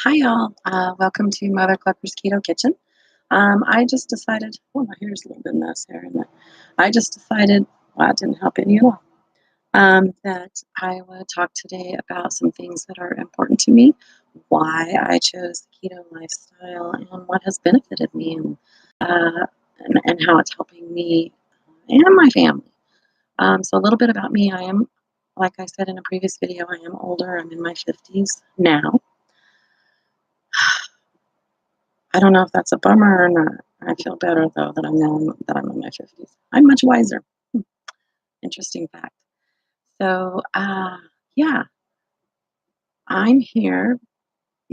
Hi, y'all. Welcome to Mother Clucker's Keto Kitchen. I just decided, oh, my hair's a little bit mess here, isn't it? I just decided, well, it didn't help any at all, that I would talk today about some things that are important to me, why I chose the keto lifestyle, and what has benefited me, and how it's helping me and my family. So, a little bit about me. I am, like I said in a previous video, I am older. I'm in my 50s now. I don't know if that's a bummer or not. I feel better though that I know that I'm in my 50s. I'm much wiser. Hmm, Interesting fact. So, yeah, I'm here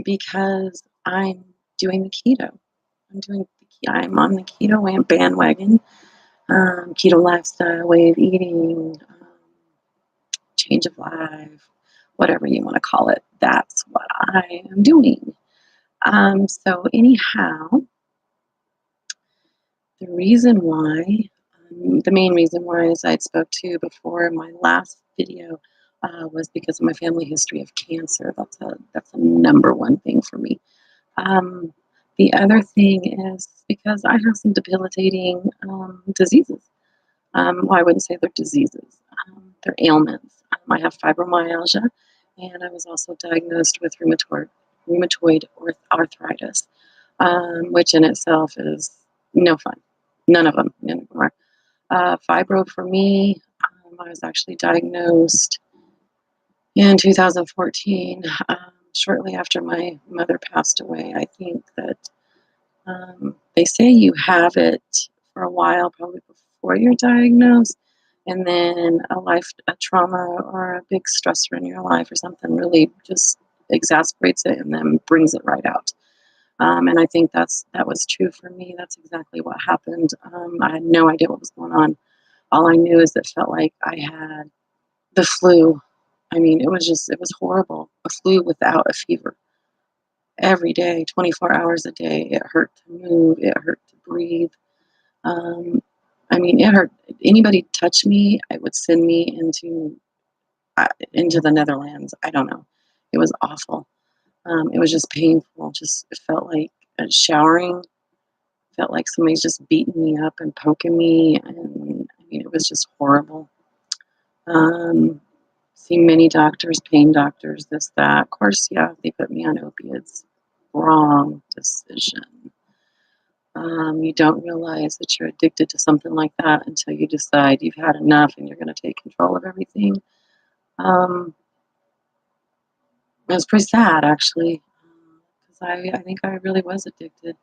because I'm doing the keto. I'm on the keto bandwagon, keto lifestyle, way of eating, change of life, whatever you want to call it. That's what I am doing. So, anyhow, the reason why, the main reason why, as I spoke to before in my last video, was because of my family history of cancer. That's a number one thing for me. Um, the other thing is because I have some debilitating diseases. Well, I wouldn't say they're diseases; they're ailments. I have fibromyalgia, and I was also diagnosed with rheumatoid arthritis, which in itself is no fun. None of them anymore. Fibro for me, I was actually diagnosed in 2014, shortly after my mother passed away. I think that they say you have it for a while, probably before you're diagnosed, and then a trauma or a big stressor in your life or something really just exasperates it and then brings it right out. And I think that was true for me. That's exactly what happened. I had no idea what was going on. All I knew is it felt like I had the flu. I mean, it was horrible. A flu without a fever. Every day, 24 hours a day, it hurt to move. It hurt to breathe. Um, I mean, it hurt. Anybody touch me, it would send me into the Netherlands. I don't know. It was awful. It was just painful. Just it felt like showering. Felt like somebody's just beating me up and poking me, and I mean, it was just horrible. Um, Seen many doctors, pain doctors, this, that. Of course, yeah, they put me on opiates. Wrong decision. You don't realize that you're addicted to something like that until you decide you've had enough and you're going to take control of everything. Um, it was pretty sad, actually, because I think I really was addicted.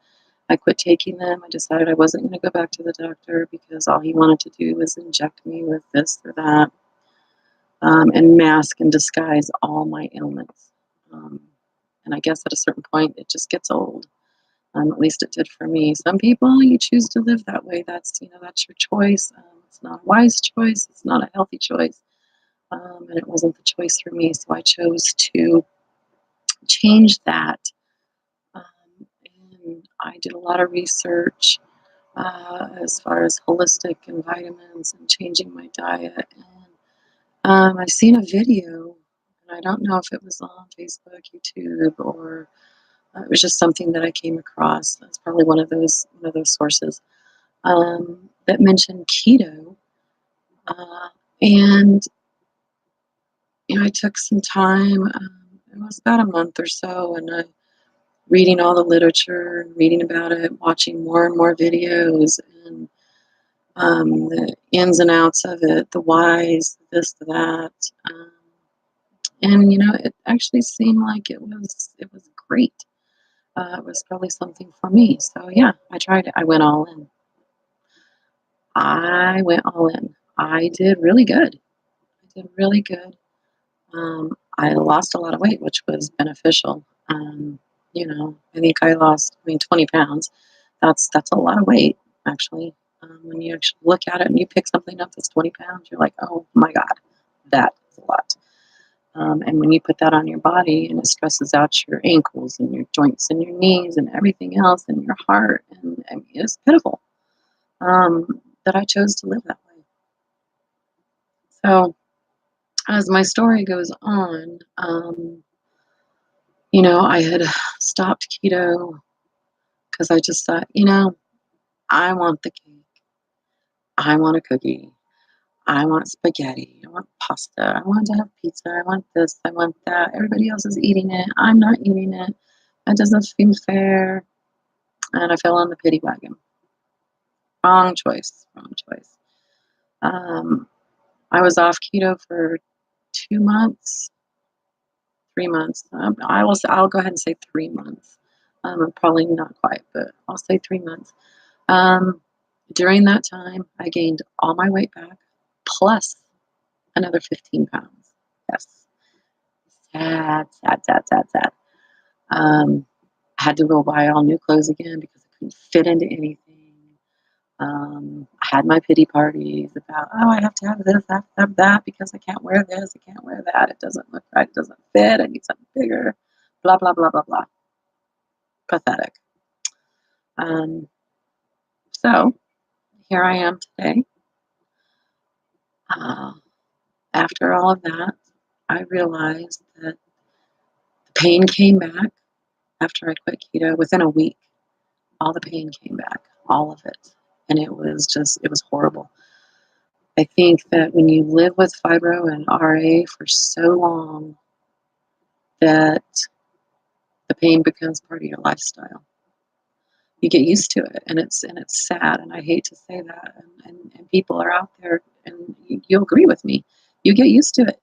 I quit taking them. I decided I wasn't going to go back to the doctor because all he wanted to do was inject me with this or that, and mask and disguise all my ailments. Um, and I guess at a certain point, it just gets old. At least it did for me. Some people, you choose to live that way. That's your choice. It's not a wise choice. It's not a healthy choice. And it wasn't the choice for me. So I chose to change that. Um, and I did a lot of research as far as holistic and vitamins and changing my diet. And I seen a video, and I don't know if it was on Facebook, YouTube, or it was just something that I came across. That's probably one of those sources that mentioned keto, uh, and I took some time. It was about a month or so, and I reading all the literature, reading about it, watching more and more videos, and the ins and outs of it, the whys, this, that, um, and it actually seemed like it was great. It was probably something for me. So yeah, I tried it. I went all in. I went all in. I did really good. I did really good. I lost a lot of weight, which was beneficial. I think I lost, 20 pounds. That's a lot of weight, actually. When you actually look at it and you pick something up that's 20 pounds, you're like, oh my God, that is a lot. And when you put that on your body and it stresses out your ankles and your joints and your knees and everything else and your heart, and I mean, it's pitiful that I chose to live that way. So, as my story goes on, I had stopped keto because I just thought, I want the cake. I want a cookie. I want spaghetti. I want pasta. I want to have pizza. I want this. I want that. Everybody else is eating it. I'm not eating it. That doesn't seem fair. And I fell on the pity wagon. Wrong choice. Wrong choice. Um, I was off keto for 2 months, 3 months. I'll go ahead and say 3 months. Probably not quite, but I'll say 3 months. Um, During that time, I gained all my weight back, plus another 15 pounds. Yes, sad, sad, sad, sad, sad. Um, I had to go buy all new clothes again because I couldn't fit into anything. I had my pity parties about, oh, I have to have this, I have to have that because I can't wear this, I can't wear that, it doesn't look right, it doesn't fit, I need something bigger, blah, blah, blah, blah, blah. Pathetic. Um, so here I am today. Uh, After all of that, I realized that the pain came back after I quit keto. Within a week, all the pain came back, all of it. And it was horrible. I think that when you live with fibro and RA for so long, that the pain becomes part of your lifestyle. You get used to it, and it's sad, and I hate to say that, and people are out there, and you'll agree with me. You get used to it.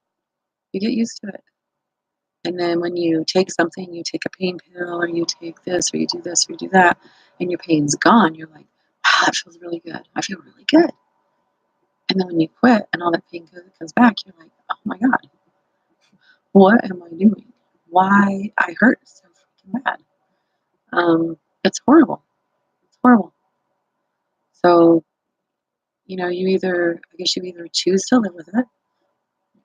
You get used to it. And then when you take something, you take a pain pill, or you take this, or you do this, or you do that, and your pain's gone, you're like, wow, that feels really good. I feel really good. And then when you quit and all that pain comes back, you're like, oh my God, what am I doing? Why I hurt so freaking bad? It's horrible. It's horrible. So, I guess you either choose to live with it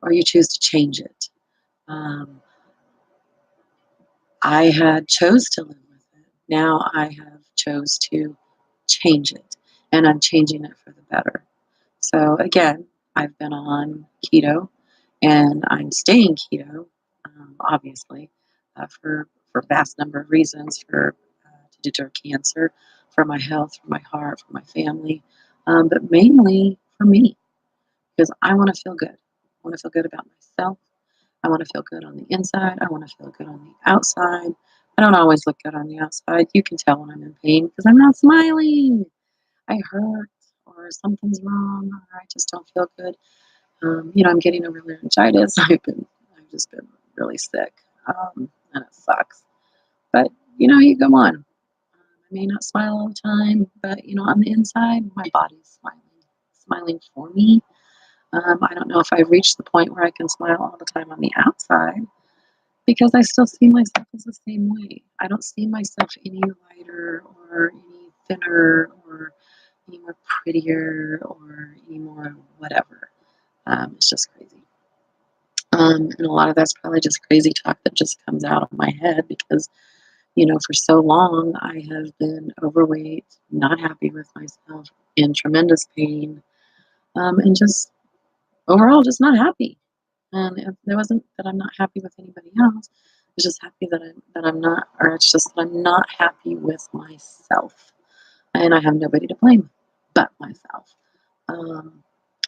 or you choose to change it. Um, I had chose to live with it. Now I have chose to change it, and I'm changing it for the better. So again, I've been on keto, and I'm staying keto, obviously, for a vast number of reasons, for to deter cancer, for my health, for my heart, for my family, but mainly for me, because I want to feel good. I want to feel good about myself. I want to feel good on the inside. I want to feel good on the outside. I don't always look good on the outside. You can tell when I'm in pain because I'm not smiling. I hurt, or something's wrong, or I just don't feel good. I'm getting over laryngitis. I've just been really sick, and it sucks. But you go on. I may not smile all the time, but on the inside, my body's smiling for me. I don't know if I've reached the point where I can smile all the time on the outside because I still see myself as the same way. I don't see myself any lighter or any thinner or any more prettier or any more whatever. It's just crazy. And a lot of that's probably just crazy talk that just comes out of my head because, for so long I have been overweight, not happy with myself, in tremendous pain, and just overall just not happy. And it wasn't that I'm not happy with anybody else. It's just happy that I'm not, or it's just that I'm not happy with myself, and I have nobody to blame but myself. Um,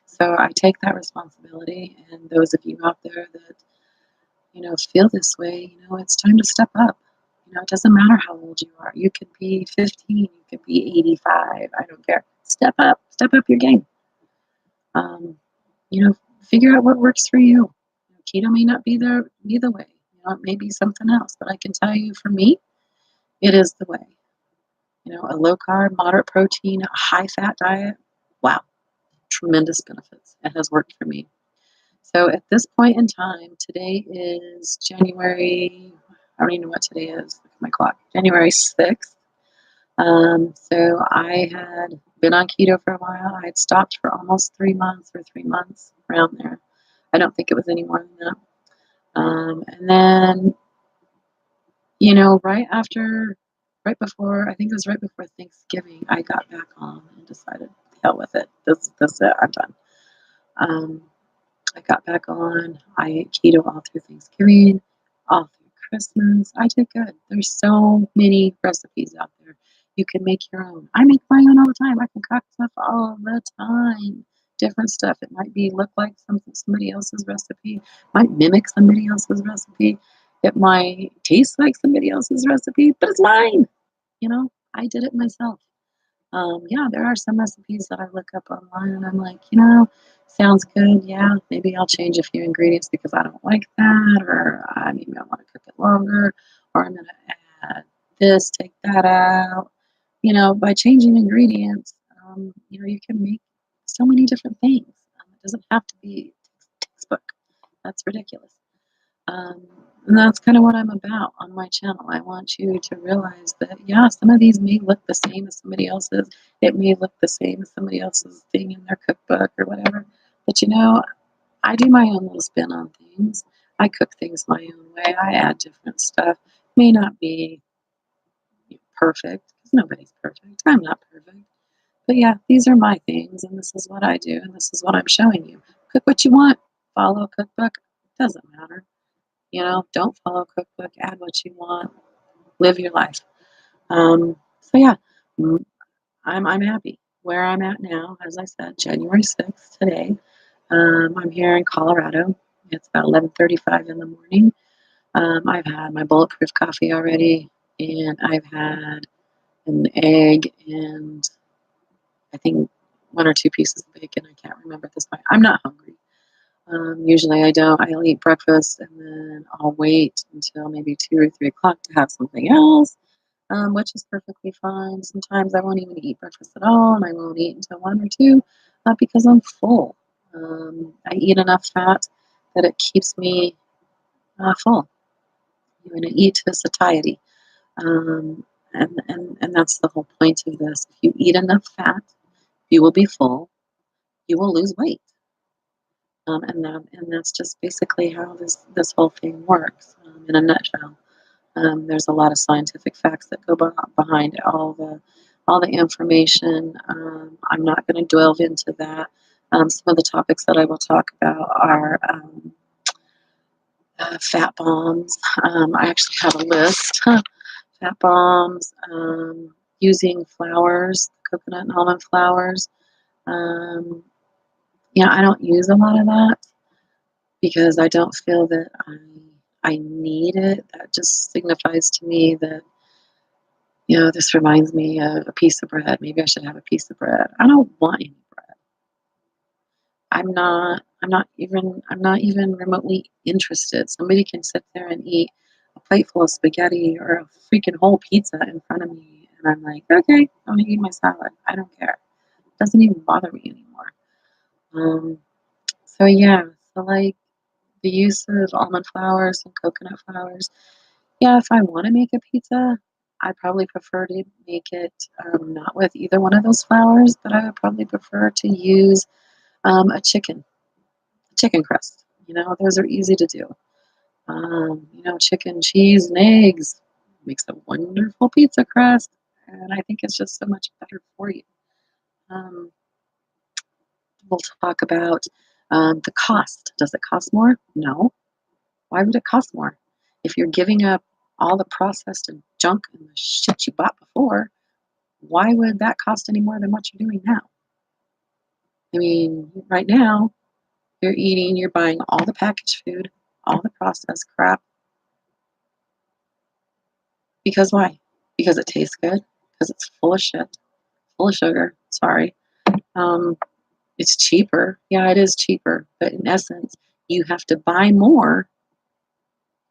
so I take that responsibility, and those of you out there that feel this way, it's time to step up. It doesn't matter how old you are. You could be 15, you could be 85. I don't care. Step up your game. Um, Figure out what works for you. Keto may not be the way. It may be something else, but I can tell you, for me, it is the way. A low carb, moderate protein, high fat diet. Wow, tremendous benefits. It has worked for me. So at this point in time, today is January. I don't even know what today is. Look at my clock. January 6th. So I had been on keto for a while. I had stopped for almost 3 months, or 3 months, around there. I don't think it was any more than that. And then, right before, I think it was right before Thanksgiving, I got back on and decided, to hell with it. This is it. I'm done. Um, I got back on. I ate keto all through Thanksgiving, all through Christmas. I did good. There's so many recipes out there. You can make your own. I make my own all the time. I concoct stuff all the time. Different stuff. It might be look like somebody else's recipe. Might mimic somebody else's recipe. It might taste like somebody else's recipe, but it's mine. I did it myself. Yeah, there are some recipes that I look up online and I'm like, sounds good. Yeah, maybe I'll change a few ingredients because I don't like that, or maybe I want to cook it longer, or I'm going to add this, take that out. By changing ingredients, you can make so many different things. It doesn't have to be textbook. That's ridiculous. Um, and that's kind of what I'm about on my channel. I want you to realize that, yeah, some of these may look the same as somebody else's. It may look the same as somebody else's thing in their cookbook or whatever. But I do my own little spin on things. I cook things my own way. I add different stuff. May not be perfect because nobody's perfect. I'm not perfect. But yeah, these are my things, and this is what I do, and this is what I'm showing you. Cook what you want. Follow a cookbook. Doesn't matter. Don't follow a cookbook, add what you want, live your life. So yeah, mm, I'm happy where I'm at now. As I said, January 6th today. I'm here in Colorado. It's about 11:35 in the morning. I've had my bulletproof coffee already, and I've had an egg and I think one or two pieces of bacon. I can't remember at this point. I'm not hungry. Usually I don't. I'll eat breakfast and then I'll wait until maybe 2 or 3 o'clock to have something else, which is perfectly fine. Sometimes I won't even eat breakfast at all and I won't eat until 1 or 2 because I'm full. I eat enough fat that it keeps me full. You're going to eat to satiety. And that's the whole point of this. If you eat enough fat, you will be full, you will lose weight. And that's just basically how this whole thing works in a nutshell. There's a lot of scientific facts that go behind all the information. I'm not going to delve into that. Some of the topics that I will talk about are fat bombs. I actually have a list. Fat bombs, using flours, coconut and almond flours. Um, I don't use a lot of that because I don't feel that I need it. That just signifies to me that, this reminds me of a piece of bread. Maybe I should have a piece of bread. I don't want any bread. I'm not even remotely interested. Somebody can sit there and eat a plate full of spaghetti or a freaking whole pizza in front of me and I'm like, okay, I'm gonna eat my salad. I don't care. It doesn't even bother me anymore. Um, so yeah, so like the use of almond flours and coconut flours. Yeah, if I want to make a pizza, I probably prefer to make it not with either one of those flours, but I would probably prefer to use a chicken crust. Those are easy to do. Chicken, cheese, and eggs makes a wonderful pizza crust, and I think it's just so much better for you. Um, we'll talk about the cost. Does it cost more? No. Why would it cost more? If you're giving up all the processed and junk and the shit you bought before, why would that cost any more than what you're doing now? I mean, right now, you're buying all the packaged food, all the processed crap. Because why? Because it tastes good, because it's full of shit, full of sugar. Sorry. Um, it's cheaper. Yeah, it is cheaper. But in essence, you have to buy more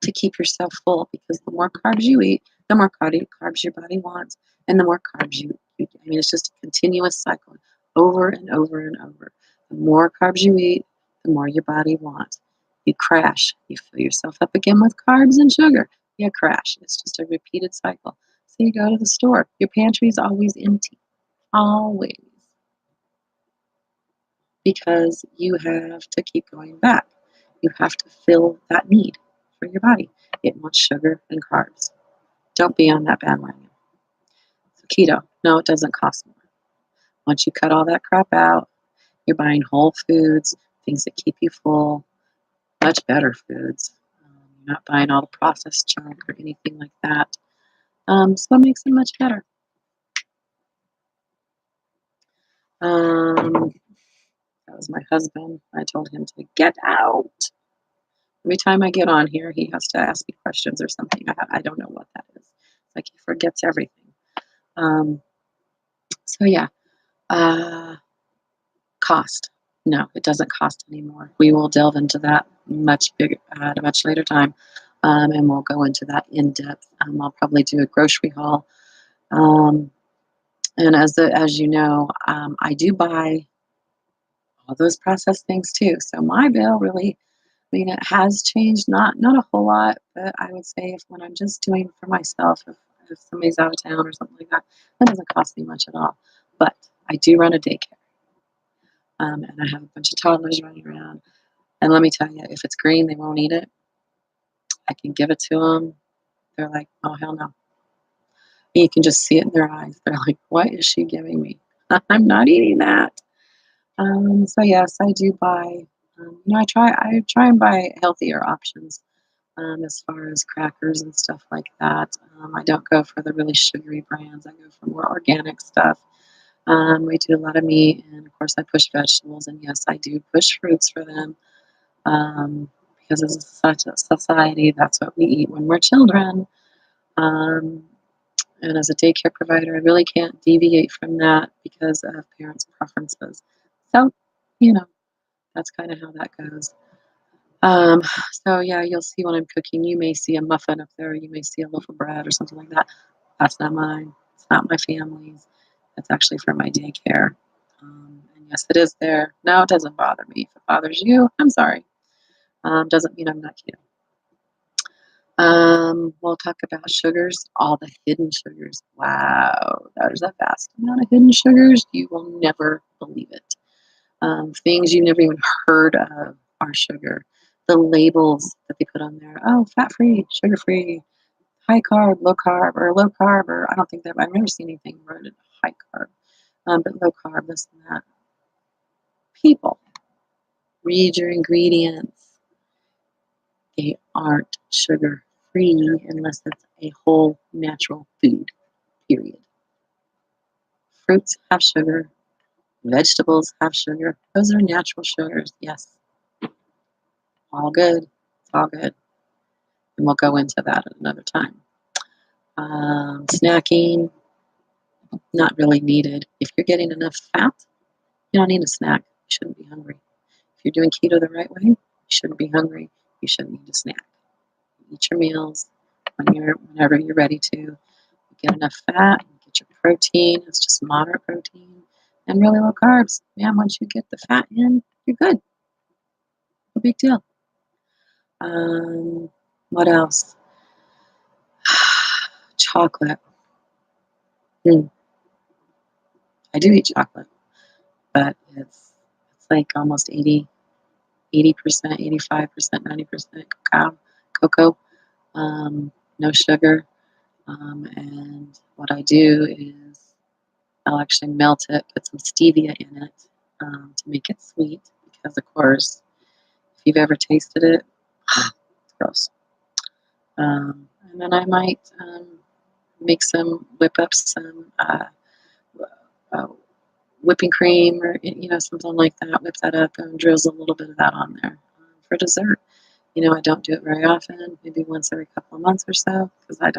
to keep yourself full because the more carbs you eat, the more carbs your body wants, and the more carbs you I mean, it's just a continuous cycle over and over and over. The more carbs you eat, the more your body wants. You crash. You fill yourself up again with carbs and sugar. You crash. It's just a repeated cycle. So you go to the store. Your pantry is always empty. Always. Because you have to keep going back. You have to fill that need for your body. It wants sugar and carbs. Don't be on that bandwagon. So keto, no, it doesn't cost more. Once you cut all that crap out, you're buying whole foods, things that keep you full, much better foods. You're not buying all the processed junk or anything like that. So it makes it much better. Um, that was my husband. I told him to get out. Every time I get on here, he has to ask me questions or something. I don't know what that is. It's like he forgets everything. Um, so yeah, uh, cost. No, it doesn't cost anymore. We will delve into that much bigger at a much later time, and we'll go into that in depth. I'll probably do a grocery haul. Um, and as you know, I do buy all those processed things too. So my bill really, I mean, it has changed, not a whole lot, but I would say if when I'm just doing for myself, if somebody's out of town or something like that, that doesn't cost me much at all. But I do run a daycare, and I have a bunch of toddlers running around. And let me tell you, if it's green, they won't eat it. I can give it to them. They're like, oh hell no. You can just see it in their eyes. They're like, what is she giving me? I'm not eating that. So yes, I do buy. I try and buy healthier options as far as crackers and stuff like that. I don't go for the really sugary brands. I go for more organic stuff. We do a lot of meat, and of course, I push vegetables. And yes, I do push fruits for them because as such a society, that's what we eat when we're children. Um, and as a daycare provider, I really can't deviate from that because of parents' preferences. So, you know, that's kind of how that goes. Um, so yeah, you'll see when I'm cooking, you may see a muffin up there, you may see a loaf of bread or something like that. That's not mine. It's not my family's. It's actually for my daycare. And yes, it is there. No, it doesn't bother me. If it bothers you, I'm sorry. Doesn't mean I'm not cute. We'll talk about sugars, all the hidden sugars. Wow, there's a vast amount of hidden sugars. You will never believe it. Things you never even heard of are sugar. The labels that they put on there, oh, fat free, sugar free, high carb, low carb, or I don't think that I've never seen anything written high carb, but low carb, this and that. People, read your ingredients. They aren't sugar free unless it's a whole natural food, period. Fruits have sugar, vegetables have sugar. Those are natural sugars, yes. All good. It's all good. And we'll go into that at another time. Snacking, not really needed. If you're getting enough fat, you don't need a snack. You shouldn't be hungry. If you're doing keto the right way, you shouldn't be hungry. You shouldn't need a snack. Eat your meals whenever you're ready to. You get enough fat, you get your protein. It's just moderate protein and really low carbs. Man, once you get the fat in, you're good. No big deal. What else? Chocolate. Mm, I do eat chocolate, but it's like almost 80%, 85%, 90% cocoa, no sugar. And what I do is I'll actually melt it, put some stevia in it to make it sweet. Because, of course, if you've ever tasted it, it's gross. And then I might whip up some uh, whipping cream or something like that. Whip that up and drizzle a little bit of that on there for dessert. I don't do it very often, maybe once every couple of months or so, because it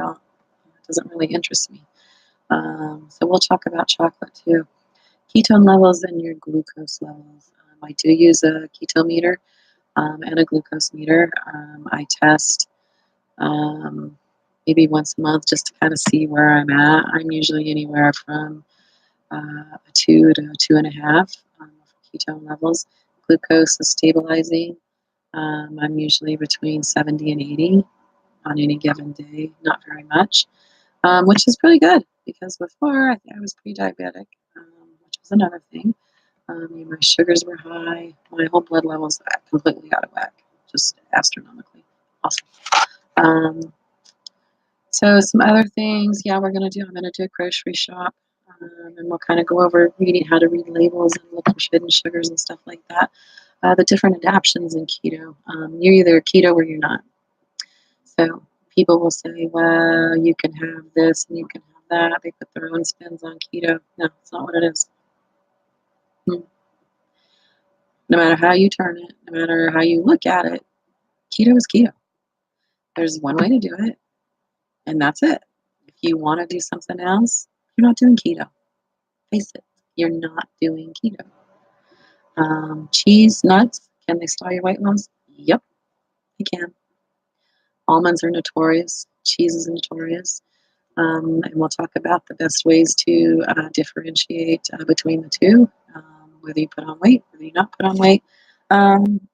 doesn't really interest me. So we'll talk about chocolate too. Ketone levels and your glucose levels. I do use a keto meter and a glucose meter. I test um, maybe once a month just to kind of see where I'm at. I'm usually anywhere from a 2 to 2.5 for ketone levels. Glucose is stabilizing. I'm usually between 70 and 80 on any given day, not very much, which is pretty good because before I was pre-diabetic, which was another thing. My sugars were high, my whole blood levels completely out of whack, just astronomically awesome. Um, so some other things, yeah, I'm gonna do a grocery shop, and we'll kind of go over reading how to read labels and look for hidden sugars and stuff like that. The different adaptions in keto. You're either keto or you're not. So people will say, well, you can have this and you can have that. They put their own spins on keto. No, it's not what it is. Hmm. No matter how you turn it, no matter how you look at it, keto is keto. There's one way to do it, and that's it. If you want to do something else, you're not doing keto. Face it, you're not doing keto. Cheese, nuts, can they stall your weight loss? Yep, they can. Almonds are notorious. Cheese is notorious. And we'll talk about the best ways to differentiate between the two, whether you put on weight, whether you not put on weight. Um,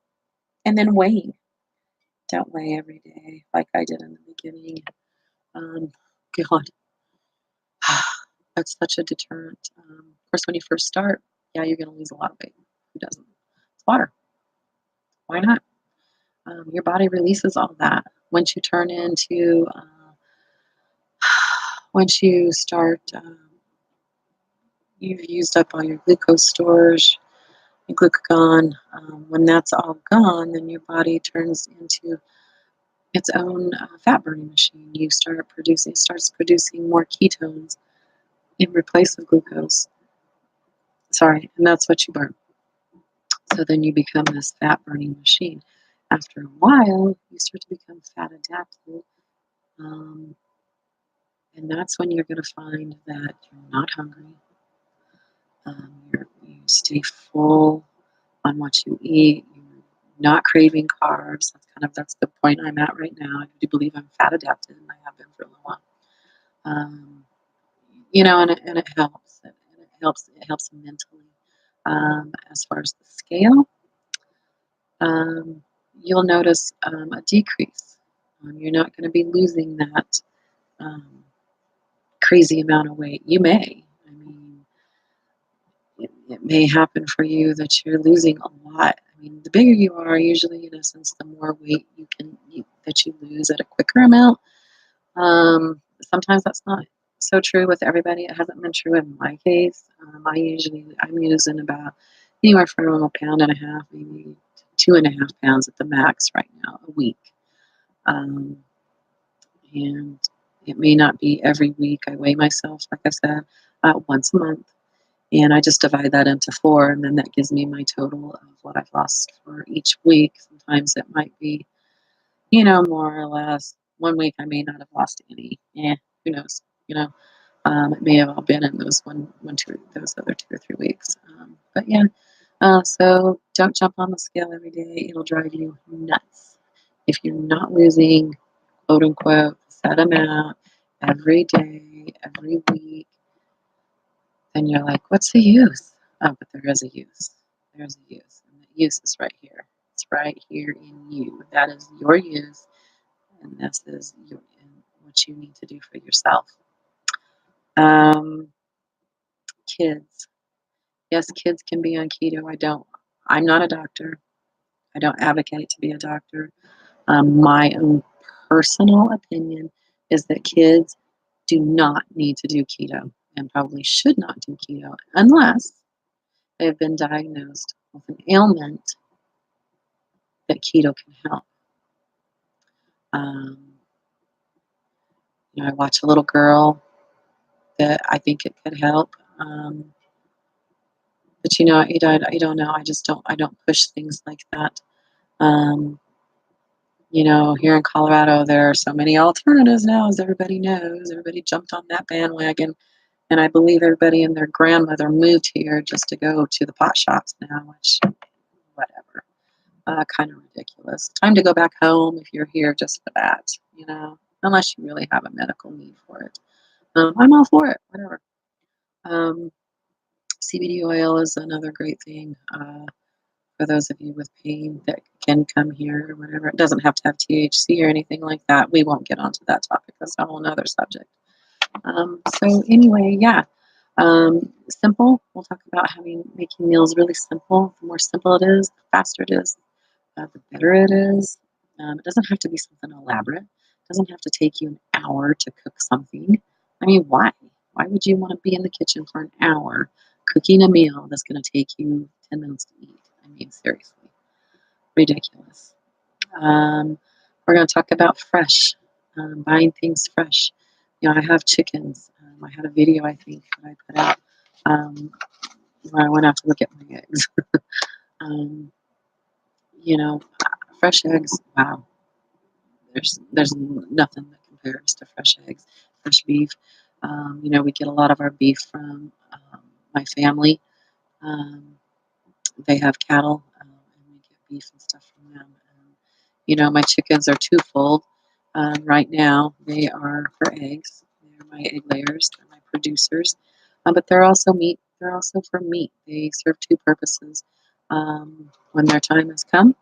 and then weighing. Don't weigh every day like I did in the beginning. Um, God, that's such a deterrent. Of course, when you first start, yeah, you're going to lose a lot of weight. Who doesn't? It's water. Why not? Your body releases all that. Once you turn into, once you start, you've used up all your glucose stores, your glucagon. When that's all gone, then your body turns into its own fat burning machine. It starts producing more ketones in replace of glucose. Sorry, and that's what you burn. So then you become this fat burning machine. After a while, you start to become fat adapted. Um, and that's when you're going to find that you're not hungry. You stay full on what you eat. You're not craving carbs. That's the point I'm at right now. I do believe I'm fat adapted, and I have been for a little while. Um, and it helps. It helps mentally. As far as the scale, um, you'll notice a decrease. You're not going to be losing that um, crazy amount of weight. You may. I mean, it may happen for you that you're losing a lot. I mean, the bigger you are, usually, in essence, the more weight that you lose at a quicker amount. Sometimes that's not so true with everybody. It hasn't been true in my case. I'm using about anywhere from a pound and a half, maybe 2.5 pounds at the max right now a week. Um, and it may not be every week. I weigh myself, like I said, once a month. And I just divide that into 4, and then that gives me my total of what I've lost for each week. Sometimes it might be, more or less. One week I may not have lost any. Who knows? It may have all been in those other 2 or 3 weeks. But yeah, so don't jump on the scale every day. It'll drive you nuts. If you're not losing, quote unquote, set amount every day, every week, then you're like, what's the use? Oh, but there is a use. There's a use. And the use is right here. It's right here in you. That is your use. And this is what you need to do for yourself. Um, Kids. Yes, kids can be on keto. I'm not a doctor. I don't advocate to be a doctor. My own personal opinion is that kids do not need to do keto and probably should not do keto unless they've been diagnosed with an ailment that keto can help. Um, I watch a little girl that I think it could help. But I don't know. I don't push things like that. Um, here in Colorado, there are so many alternatives now, as everybody knows. Everybody jumped on that bandwagon, and I believe everybody and their grandmother moved here just to go to the pot shops now, which, whatever, kind of ridiculous. Time to go back home if you're here just for that, unless you really have a medical need for it. I'm all for it, whatever. Um, CBD oil is another great thing. For those of you with pain that can come here or whatever. It doesn't have to have THC or anything like that. We won't get onto that topic. That's a whole nother subject. So anyway, yeah. Simple. We'll talk about making meals really simple. The more simple it is, the faster it is, the better it is. It doesn't have to be something elaborate. It doesn't have to take you an hour to cook something. I mean, why? Why would you want to be in the kitchen for an hour cooking a meal that's going to take you 10 minutes to eat? I mean, seriously, ridiculous. Um, We're going to talk about fresh, buying things fresh. I have chickens. I had a video, I think, that I put out where I went out to look at my eggs. um, you know, fresh eggs, wow. There's nothing that compares to fresh eggs, fresh beef. We get a lot of our beef from my family. Um, they have cattle, and we get beef and stuff from them. And, my chickens are twofold. Right now, they are for eggs. They're my egg layers. They're my producers. But they're also meat. They're also for meat. They serve two purposes. When their time has come,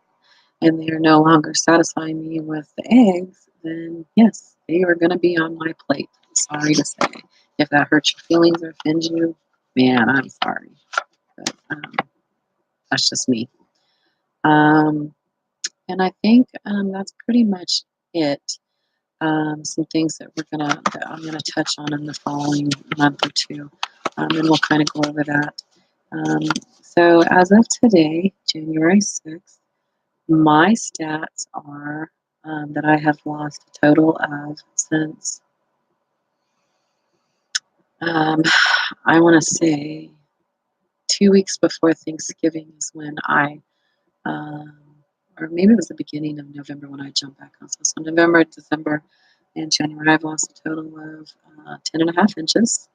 and they are no longer satisfying me with the eggs, then yes, they are going to be on my plate. Sorry to say. If that hurts your feelings or offends you, man, I'm sorry. But that's just me. Um, and I think that's pretty much it. Some things that I'm gonna touch on in the following month or two, and we'll kind of go over that. Um, so as of today, January 6th. My stats are that I have lost a total of since, um, I want to say, 2 weeks before Thanksgiving is when um, or maybe it was the beginning of November when I jumped back on. So November, December, and January, I've lost a total of 10 and a half inches.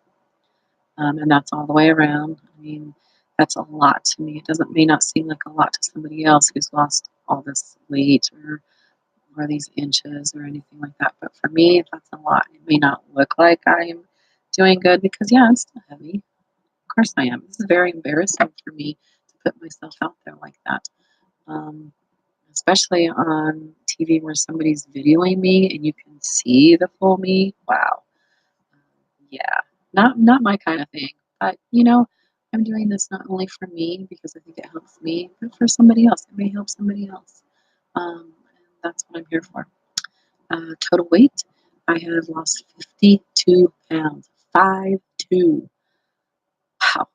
And that's all the way around. I mean, that's a lot to me. It may not seem like a lot to somebody else who's lost all this weight or these inches or anything like that. But for me, that's a lot. It may not look like I am doing good because, yeah, I'm still heavy. Of course I am. This is very embarrassing for me to put myself out there like that, um, especially on TV where somebody's videoing me and you can see the full me. Wow. Yeah, not my kind of thing. But I'm doing this not only for me because I think it helps me, but for somebody else. It may help somebody else. And that's what I'm here for. Total weight, I have lost 52 pounds. 5'2". Wow,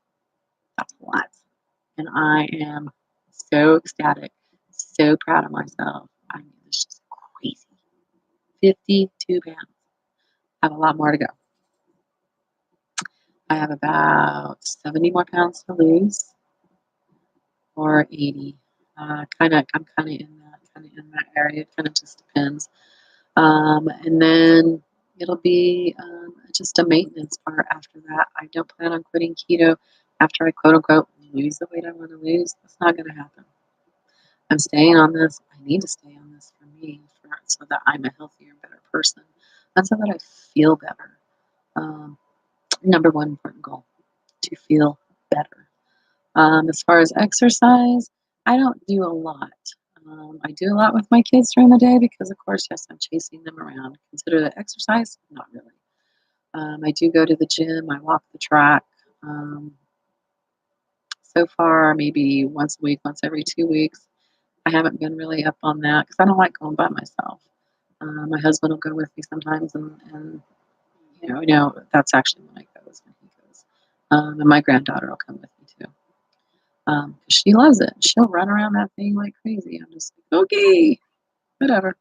that's a lot. And I am so ecstatic, so proud of myself. I mean, it's just crazy. 52 pounds. I have a lot more to go. I have about 70 more pounds to lose, or 80. I'm kind of in that area. It kind of just depends. And then it'll be just a maintenance part after that. I don't plan on quitting keto after I quote unquote lose the weight I want to lose. That's not going to happen. I'm staying on this. I need to stay on this for me, so that I'm a healthier, better person, and so that I feel better. Um, Number one important goal, to feel better. As far as exercise, I don't do a lot. I do a lot with my kids during the day because, of course, yes, I'm chasing them around. Consider that exercise? Not really. I do go to the gym. I walk the track. Um, so far, maybe once a week, once every 2 weeks. I haven't been really up on that because I don't like going by myself. My husband will go with me sometimes, and that's actually when I go, is when he goes. And my granddaughter will come with me too. She loves it. She'll run around that thing like crazy. I'm just like, okay, whatever,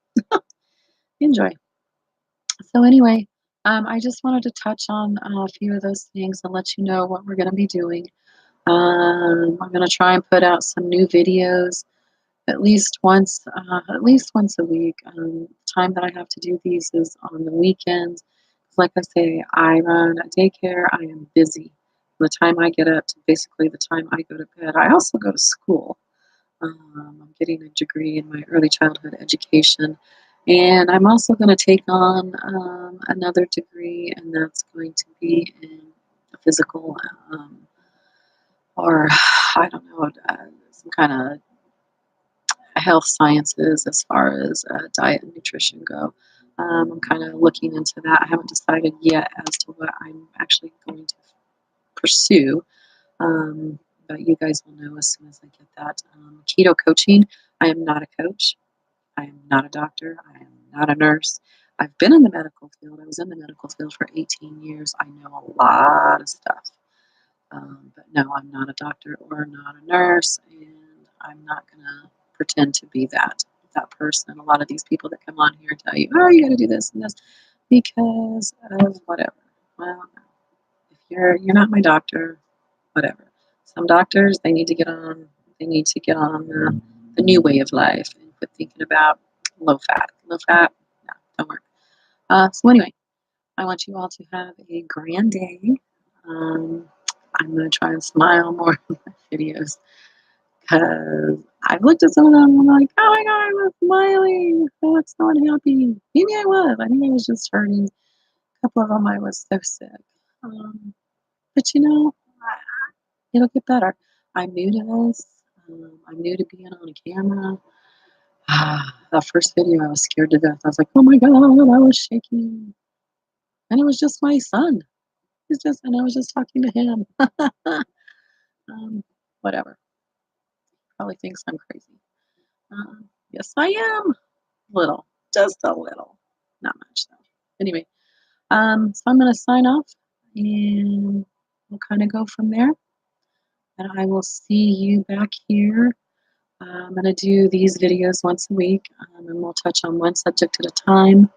enjoy. So anyway, I just wanted to touch on a few of those things and let you know what we're going to be doing. I'm going to try and put out some new videos at least once a week. Time that I have to do these is on the weekends. Like I say, I run a daycare. I am busy. From the time I get up to basically the time I go to bed. I also go to school. I'm getting a degree in my early childhood education. And I'm also going to take on another degree, and that's going to be in physical or, I don't know, some kind of health sciences as far as diet and nutrition go. I'm kind of looking into that. I haven't decided yet as to what I'm actually going to pursue. Um, but you guys will know as soon as I get that. Keto coaching, I am not a coach. I am not a doctor. I am not a nurse. I've been in the medical field. I was in the medical field for 18 years. I know a lot of stuff. But no, I'm not a doctor or not a nurse, and I'm not going to pretend to be that. that person. A lot of these people that come on here tell you, oh, you got to do this and this because of whatever. Well, if you're not my doctor, whatever. Some doctors they need to get on. They need to get on the new way of life and quit thinking about low fat. Low fat, no, don't work. So anyway, I want you all to have a grand day. Um, I'm gonna try and smile more in my videos because I've looked at some of them and I'm like, oh my god, I was smiling. I look so unhappy. Maybe I was. I think I was just hurting. A couple of them I was so sick. Um, but it'll get better. I'm new to this. I'm new to being on a camera. The first video, I was scared to death. I was like, oh my god, I was shaking. And it was just my son. And I was just talking to him. Whatever. Probably thinks I'm crazy. Yes, I am. Little. Just a little. Not much, though. Anyway, so I'm going to sign off and we'll kind of go from there. And I will see you back here. I'm going to do these videos once a week, and we'll touch on one subject at a time.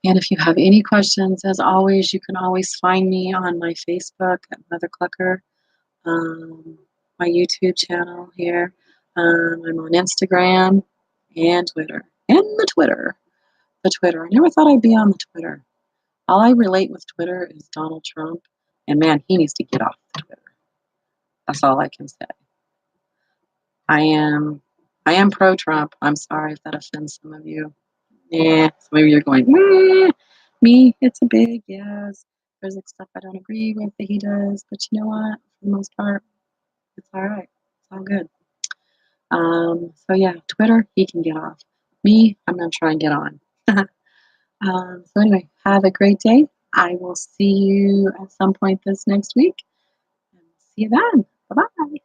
And if you have any questions, as always, you can always find me on my Facebook at Mother Clucker, my YouTube channel here. I'm on Instagram and Twitter. And the Twitter. The Twitter. I never thought I'd be on the Twitter. All I relate with Twitter is Donald Trump. And man, he needs to get off Twitter. That's all I can say. I am pro Trump. I'm sorry if that offends some of you. Yeah, some of you are going, me, it's a big yes. There's like stuff I don't agree with that he does, but you know what? For the most part, it's all right. It's all good. So yeah, Twitter, he can get off. Me, I'm gonna try and get on. So anyway, have a great day. I will see you at some point this next week. And see you then. Bye bye.